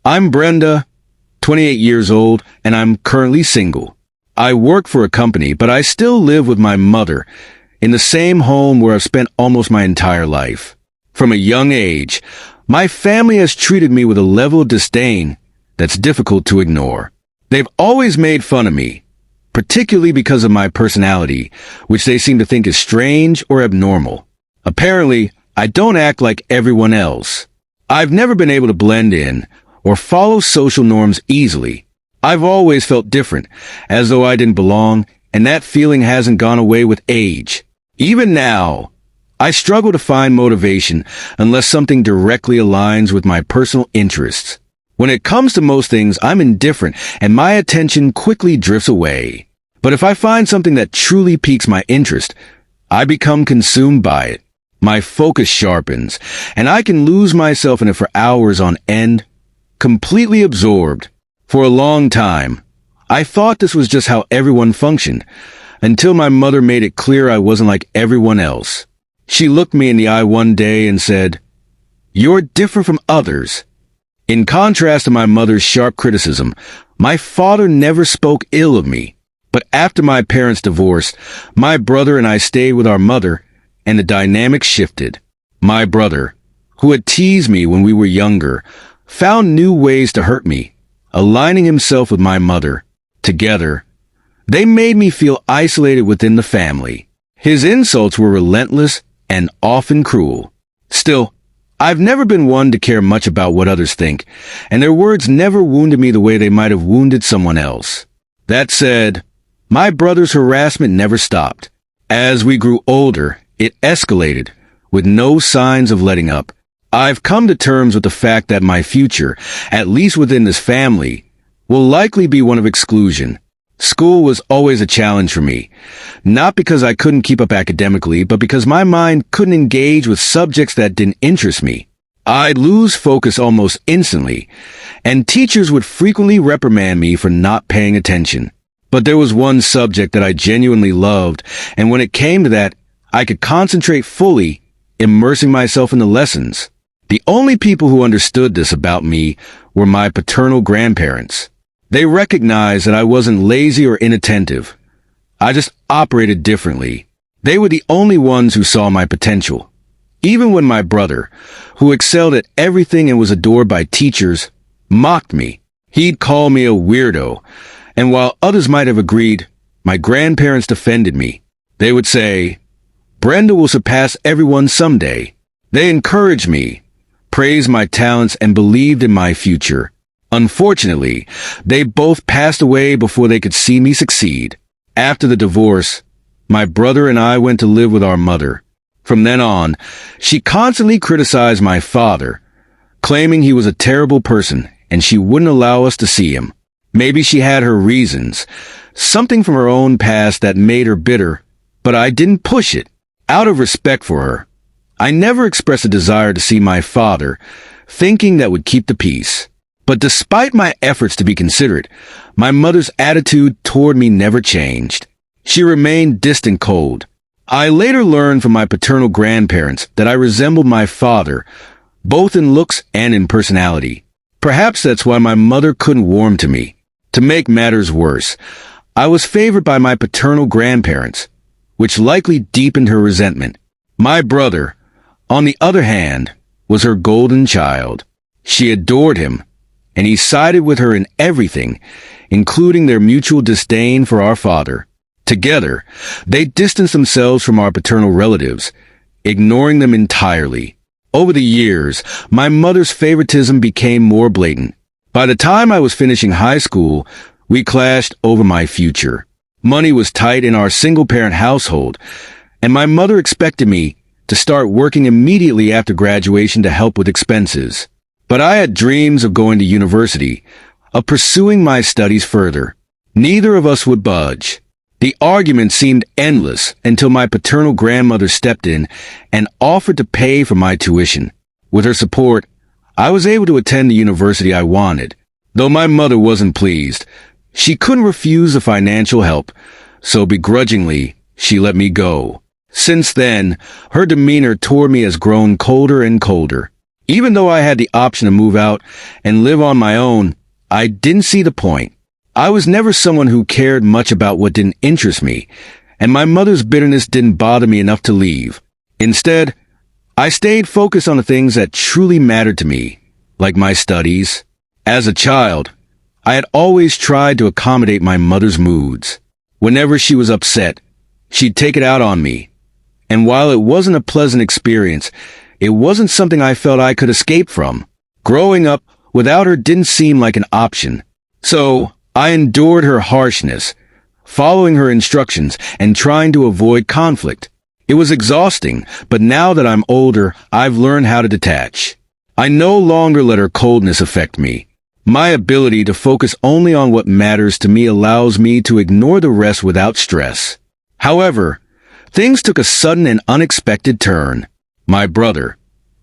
I'm Brenda, 28 years old, and I'm currently single. I work for a company, but I still live with my mother in the same home where I've spent almost my entire life. From a young age, my family has treated me with a level of disdain that's difficult to ignore. They've always made fun of me, particularly because of my personality, which they seem to think is strange or abnormal. Apparently, I don't act like everyone else. I've never been able to blend in or follow social norms easily. I've always felt different, as though I didn't belong, and that feeling hasn't gone away with age. Even now, I struggle to find motivation unless something directly aligns with my personal interests. When it comes to most things, I'm indifferent, and my attention quickly drifts away. But if I find something that truly piques my interest, I become consumed by it. My focus sharpens, and I can lose myself in it for hours on end, completely absorbed. For a long time, I thought this was just how everyone functioned, until my mother made it clear I wasn't like everyone else. She looked me in the eye one day and said, "You're different from others." In contrast to my mother's sharp criticism, my father never spoke ill of me. But after my parents divorced, my brother and I stayed with our mother, and the dynamic shifted. My brother, who had teased me when we were younger, found new ways to hurt me, aligning himself with my mother. Together, they made me feel isolated within the family. His insults were relentless and often cruel. Still, I've never been one to care much about what others think, and their words never wounded me the way they might have wounded someone else. That said, my brother's harassment never stopped. As we grew older, it escalated, with no signs of letting up. I've come to terms with the fact that my future, at least within this family, will likely be one of exclusion. School was always a challenge for me, not because I couldn't keep up academically, but because my mind couldn't engage with subjects that didn't interest me. I'd lose focus almost instantly, and teachers would frequently reprimand me for not paying attention. But there was one subject that I genuinely loved, and when it came to that, I could concentrate fully, immersing myself in the lessons. The only people who understood this about me were my paternal grandparents. They recognized that I wasn't lazy or inattentive. I just operated differently. They were the only ones who saw my potential. Even when my brother, who excelled at everything and was adored by teachers, mocked me, he'd call me a weirdo. And while others might have agreed, my grandparents defended me. They would say, "Brenda will surpass everyone someday." They encouraged me, praised my talents, and believed in my future. Unfortunately, they both passed away before they could see me succeed. After the divorce, my brother and I went to live with our mother. From then on, she constantly criticized my father, claiming he was a terrible person and she wouldn't allow us to see him. Maybe she had her reasons, something from her own past that made her bitter, but I didn't push it. Out of respect for her, I never expressed a desire to see my father, thinking that would keep the peace. But despite my efforts to be considerate, my mother's attitude toward me never changed. She remained distant cold. I later learned from my paternal grandparents that I resembled my father, both in looks and in personality. Perhaps that's why my mother couldn't warm to me. To make matters worse, I was favored by my paternal grandparents, which likely deepened her resentment. My brother, on the other hand, was her golden child. She adored him, and he sided with her in everything, including their mutual disdain for our father. Together, they distanced themselves from our paternal relatives, ignoring them entirely. Over the years, my mother's favoritism became more blatant. By the time I was finishing high school, we clashed over my future. Money was tight in our single-parent household, and my mother expected me to start working immediately after graduation to help with expenses. But I had dreams of going to university, of pursuing my studies further. Neither of us would budge. The argument seemed endless until my paternal grandmother stepped in and offered to pay for my tuition. With her support, I was able to attend the university I wanted. Though my mother wasn't pleased, she couldn't refuse the financial help, so begrudgingly, she let me go. Since then, her demeanor toward me has grown colder and colder. Even though I had the option to move out and live on my own, I didn't see the point. I was never someone who cared much about what didn't interest me, and my mother's bitterness didn't bother me enough to leave. Instead, I stayed focused on the things that truly mattered to me, like my studies. As a child, I had always tried to accommodate my mother's moods. Whenever she was upset, she'd take it out on me. And while it wasn't a pleasant experience, it wasn't something I felt I could escape from. Growing up without her didn't seem like an option. So, I endured her harshness, following her instructions and trying to avoid conflict. It was exhausting, but now that I'm older, I've learned how to detach. I no longer let her coldness affect me. My ability to focus only on what matters to me allows me to ignore the rest without stress. However, things took a sudden and unexpected turn. My brother,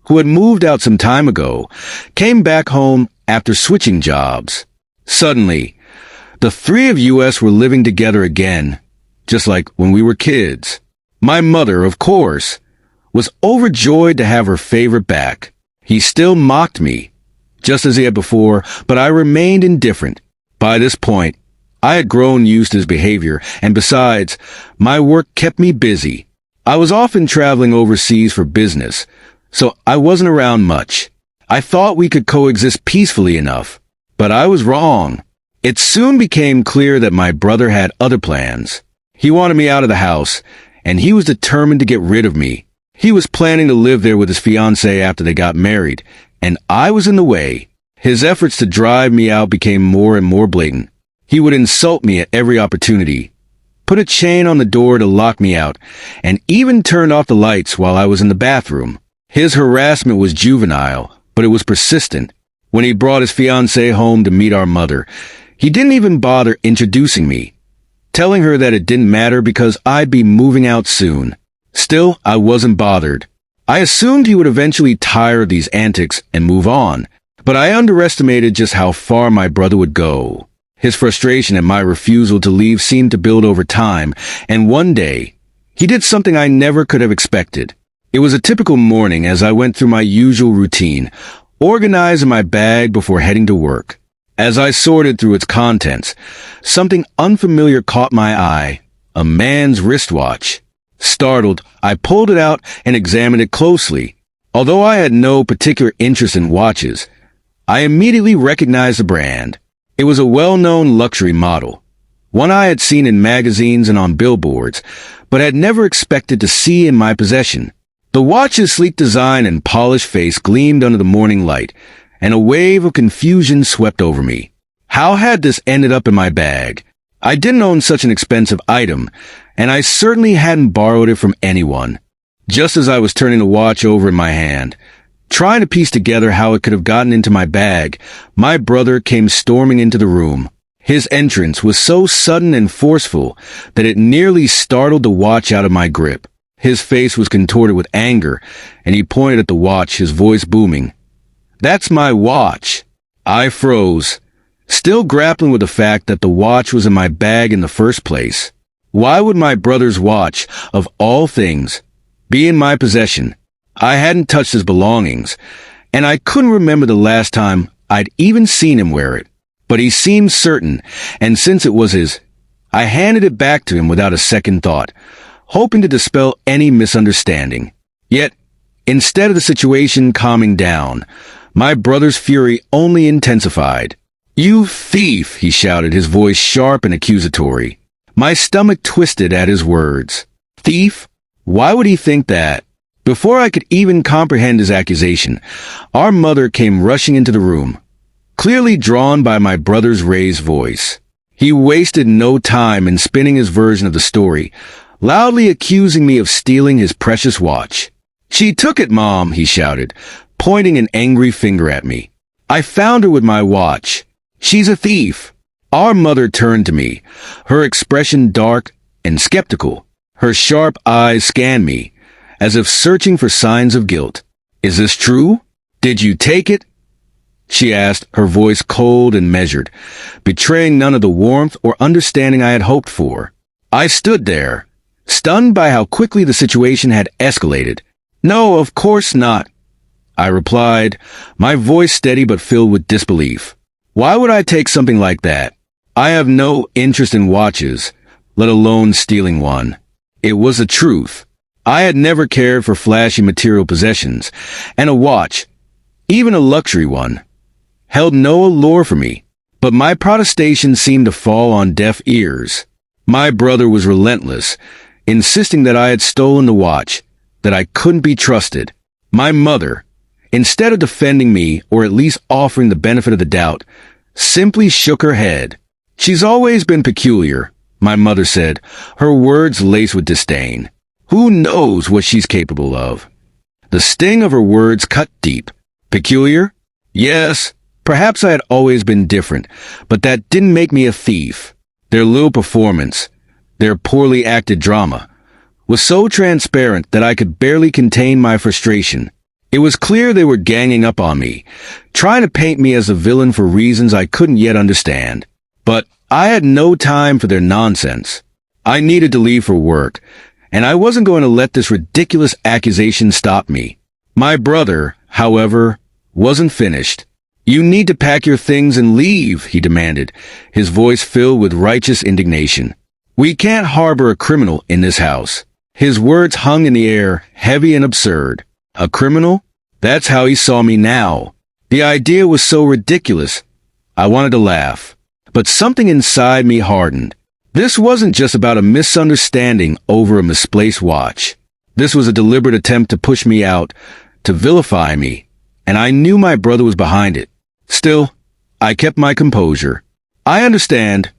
who had moved out some time ago, came back home after switching jobs. Suddenly, the three of us were living together again, just like when we were kids. My mother, of course, was overjoyed to have her favorite back. He still mocked me, just as he had before, but I remained indifferent. By this point, I had grown used to his behavior, and besides, my work kept me busy. I was often traveling overseas for business, so I wasn't around much. I thought we could coexist peacefully enough, but I was wrong. It soon became clear that my brother had other plans. He wanted me out of the house, and he was determined to get rid of me. He was planning to live there with his fiancée after they got married, and I was in the way. His efforts to drive me out became more and more blatant. He would insult me at every opportunity, put a chain on the door to lock me out, and even turned off the lights while I was in the bathroom. His harassment was juvenile, but it was persistent. When he brought his fiancée home to meet our mother, he didn't even bother introducing me, telling her that it didn't matter because I'd be moving out soon. Still, I wasn't bothered. I assumed he would eventually tire of these antics and move on, but I underestimated just how far my brother would go. His frustration at my refusal to leave seemed to build over time, and one day, he did something I never could have expected. It was a typical morning as I went through my usual routine, organizing my bag before heading to work. As I sorted through its contents, something unfamiliar caught my eye, a man's wristwatch. Startled, I pulled it out and examined it closely. Although I had no particular interest in watches, I immediately recognized the brand. It was a well-known luxury model, one I had seen in magazines and on billboards, but had never expected to see in my possession. The watch's sleek design and polished face gleamed under the morning light, and a wave of confusion swept over me. How had this ended up in my bag? I didn't own such an expensive item, and I certainly hadn't borrowed it from anyone. Just as I was turning the watch over in my hand, trying to piece together how it could have gotten into my bag, my brother came storming into the room. His entrance was so sudden and forceful that it nearly startled the watch out of my grip. His face was contorted with anger, and he pointed at the watch, his voice booming. "That's my watch." I froze, still grappling with the fact that the watch was in my bag in the first place. Why would my brother's watch, of all things, be in my possession? I hadn't touched his belongings, and I couldn't remember the last time I'd even seen him wear it. But he seemed certain, and since it was his, I handed it back to him without a second thought, hoping to dispel any misunderstanding. Yet, instead of the situation calming down, my brother's fury only intensified. "You thief!" he shouted, his voice sharp and accusatory. My stomach twisted at his words. Thief? Why would he think that? Before I could even comprehend his accusation, our mother came rushing into the room, clearly drawn by my brother's raised voice. He wasted no time in spinning his version of the story, loudly accusing me of stealing his precious watch. "She took it, Mom," he shouted, pointing an angry finger at me. "I found her with my watch. She's a thief." Our mother turned to me, her expression dark and skeptical. Her sharp eyes scanned me, as if searching for signs of guilt. "Is this true? Did you take it?" she asked, her voice cold and measured, betraying none of the warmth or understanding I had hoped for. I stood there, stunned by how quickly the situation had escalated. "No, of course not. I replied, my voice steady but filled with disbelief. Why would I take something like that? I have no interest in watches, let alone stealing one. It was the truth. I had never cared for flashy material possessions, and a watch, even a luxury one, held no allure for me. But my protestation seemed to fall on deaf ears. My brother was relentless, insisting that I had stolen the watch, that I couldn't be trusted. My mother, instead of defending me or at least offering the benefit of the doubt, simply shook her head. She's always been peculiar, my mother said, her words laced with disdain. Who knows what she's capable of? The sting of her words cut deep. Peculiar? Yes, perhaps I had always been different, but that didn't make me a thief. Their little performance, their poorly acted drama, was so transparent that I could barely contain my frustration. It was clear they were ganging up on me, trying to paint me as a villain for reasons I couldn't yet understand. But I had no time for their nonsense. I needed to leave for work, and I wasn't going to let this ridiculous accusation stop me. My brother, however, wasn't finished. You need to pack your things and leave, he demanded, his voice filled with righteous indignation. We can't harbor a criminal in this house. His words hung in the air, heavy and absurd. A criminal? That's how he saw me now. The idea was so ridiculous. I wanted to laugh. But something inside me hardened. This wasn't just about a misunderstanding over a misplaced watch. This was a deliberate attempt to push me out, to vilify me, and I knew my brother was behind it. Still, I kept my composure. I understand,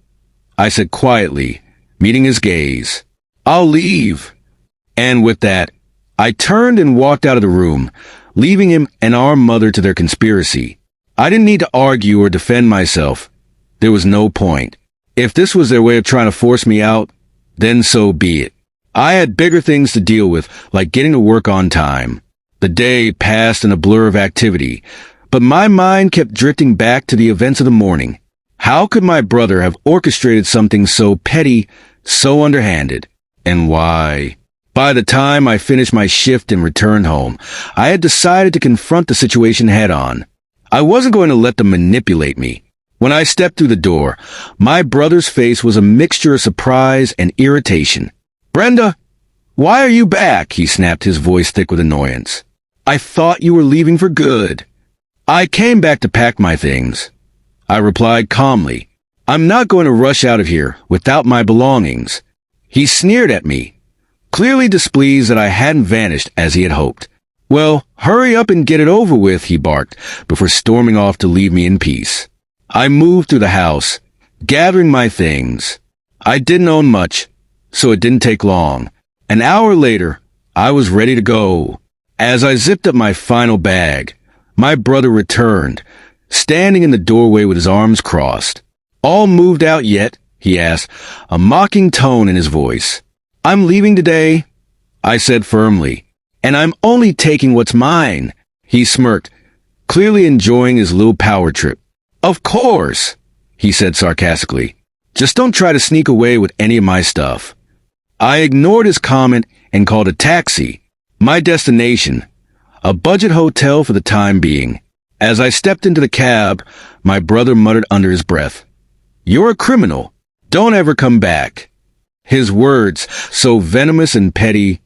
I said quietly, meeting his gaze. I'll leave. And with that, I turned and walked out of the room, leaving him and our mother to their conspiracy. I didn't need to argue or defend myself. There was no point. If this was their way of trying to force me out, then so be it. I had bigger things to deal with, like getting to work on time. The day passed in a blur of activity, but my mind kept drifting back to the events of the morning. How could my brother have orchestrated something so petty, so underhanded? And why? By the time I finished my shift and returned home, I had decided to confront the situation head-on. I wasn't going to let them manipulate me. When I stepped through the door, my brother's face was a mixture of surprise and irritation. Brenda, why are you back? He snapped, his voice thick with annoyance. I thought you were leaving for good. I came back to pack my things. I replied calmly. I'm not going to rush out of here without my belongings. He sneered at me, clearly displeased that I hadn't vanished as he had hoped. Well, hurry up and get it over with, he barked, before storming off to leave me in peace. I moved through the house, gathering my things. I didn't own much, so it didn't take long. An hour later, I was ready to go. As I zipped up my final bag, my brother returned, standing in the doorway with his arms crossed. All moved out yet? He asked, a mocking tone in his voice. I'm leaving today, I said firmly, and I'm only taking what's mine. He smirked, clearly enjoying his little power trip. Of course, he said sarcastically. Just don't try to sneak away with any of my stuff. I ignored his comment and called a taxi. My destination, a budget hotel for the time being. As I stepped into the cab, my brother muttered under his breath, You're a criminal. Don't ever come back. His words, so venomous and petty,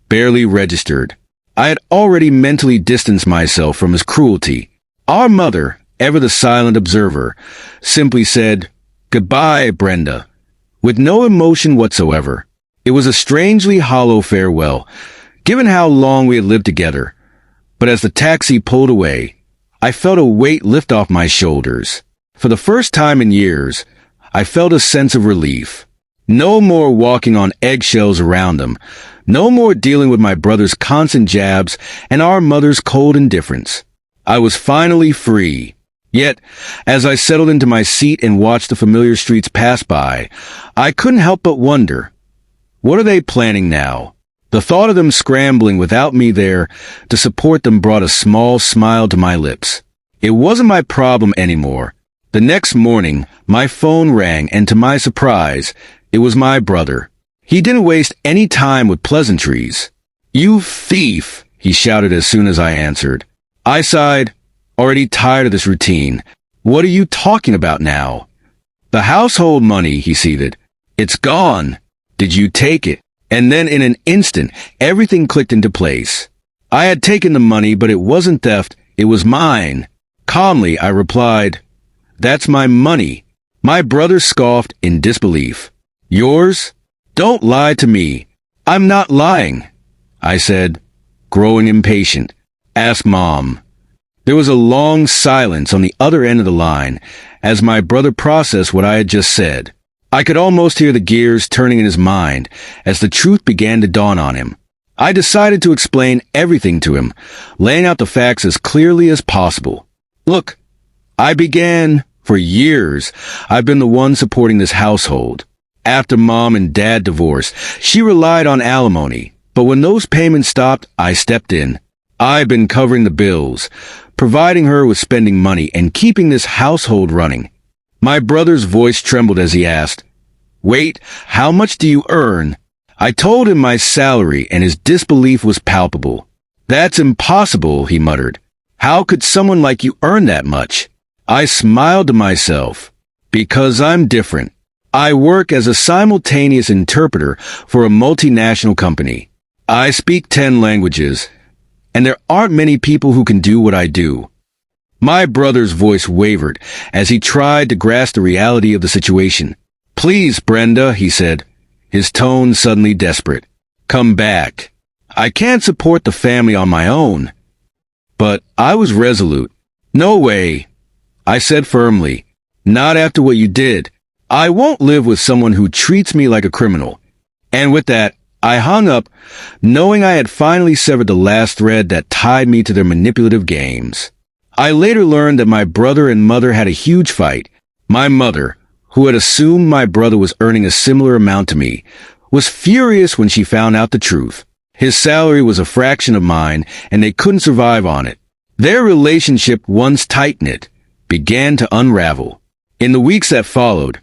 barely registered. I had already mentally distanced myself from his cruelty. Our mother, ever the silent observer, simply said, Goodbye, Brenda, with no emotion whatsoever. It was a strangely hollow farewell, given how long we had lived together. But as the taxi pulled away, I felt a weight lift off my shoulders. For the first time in years, I felt a sense of relief. No more walking on eggshells around him. No more dealing with my brother's constant jabs and our mother's cold indifference. I was finally free. Yet, as I settled into my seat and watched the familiar streets pass by, I couldn't help but wonder, what are they planning now? The thought of them scrambling without me there to support them brought a small smile to my lips. It wasn't my problem anymore. The next morning, my phone rang, and to my surprise, it was my brother. He didn't waste any time with pleasantries. You thief, he shouted as soon as I answered. I sighed, already tired of this routine. What are you talking about now? The household money, he seethed. It's gone. Did you take it? And then in an instant, everything clicked into place. I had taken the money, but it wasn't theft. It was mine. Calmly, I replied, "That's my money." My brother scoffed in disbelief. "Yours? Don't lie to me." "I'm not lying," I said, growing impatient. "Ask Mom." There was a long silence on the other end of the line as my brother processed what I had just said. I could almost hear the gears turning in his mind as the truth began to dawn on him. I decided to explain everything to him, laying out the facts as clearly as possible. "Look, for years, I've been the one supporting this household. After Mom and Dad divorced, she relied on alimony, but when those payments stopped, I stepped in. I've been covering the bills, providing her with spending money, and keeping this household running." My brother's voice trembled as he asked, "Wait, how much do you earn?" I told him my salary, and his disbelief was palpable. "That's impossible," he muttered. "How could someone like you earn that much?" I smiled to myself. "Because I'm different. I work as a simultaneous interpreter for a multinational company. I speak 10 languages, and there aren't many people who can do what I do." My brother's voice wavered as he tried to grasp the reality of the situation. "Please, Brenda," he said, his tone suddenly desperate. "Come back. I can't support the family on my own." But I was resolute. "No way," I said firmly. "Not after what you did. I won't live with someone who treats me like a criminal." And with that, I hung up, knowing I had finally severed the last thread that tied me to their manipulative games. I later learned that my brother and mother had a huge fight. My mother, who had assumed my brother was earning a similar amount to me, was furious when she found out the truth. His salary was a fraction of mine, and they couldn't survive on it. Their relationship, once tight-knit, began to unravel. In the weeks that followed,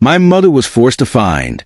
my mother was forced to find